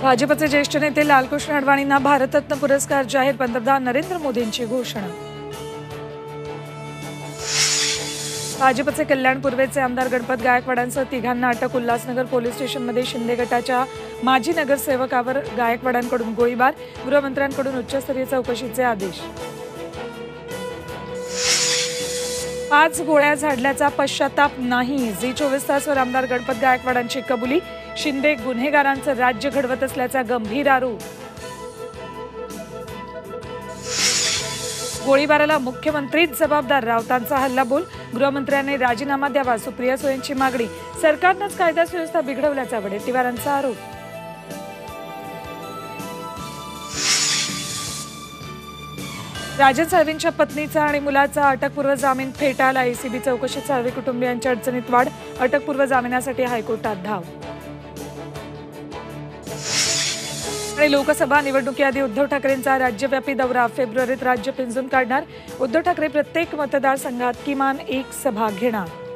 भाजपचे ज्येष्ठ नेते लालकृष्ण अडवाणींना भारतरत्न पुरस्कार जाहीर, पंतप्रधान नरेंद्र मोदींची घोषणा। भाजपचे कल्याण पूर्वेचे आमदार गणपत गायकवाडांसह तिघांना अटक, उल्हासनगर पोलीस स्टेशनमध्ये शिंदे गटाच्या माजी नगरसेवकावर गायकवाडांकडून गोळीबार, गृहमंत्र्यांकडून उच्चस्तरीय चौकशीचे आदेश। 5 गोळ्या झाडल्याचा पश्चाताप नाही, झी 24 तासवर आमदार गणपत गायकवाडांची कबुली, शिंदे गुन्हेगारांचं राज्य घडवत असल्याचा गंभीर आरोप। गोळीबाराला मुख्यमंत्रीच जबाबदार, राऊतांचा हल्लाबोल, गृहमंत्र्यांनी राजीनामा द्यावा, सुप्रिया सुळेंची मागणी, सरकारनंच कायदा सुव्यवस्था बिघडवल्याचा वडेट्टीवारांचा आरोप। राजन साळवींच्या पत्नीचा आणि मुलाचा अटकपूर्व जामीन फेटाळला, एसीबी चौकशीत साळवी कुटुंबियांच्या अडचणीत वाढ, अटकपूर्व जामिनासाठी हायकोर्टात धाव। आणि लोकसभा निवडणुकीआधी उद्धव ठाकरेंचा राज्यव्यापी दौरा, फेब्रुवारीत राज्य पिंजून काढणार, उद्धव ठाकरे प्रत्येक मतदारसंघात किमान 1 सभा घेणार।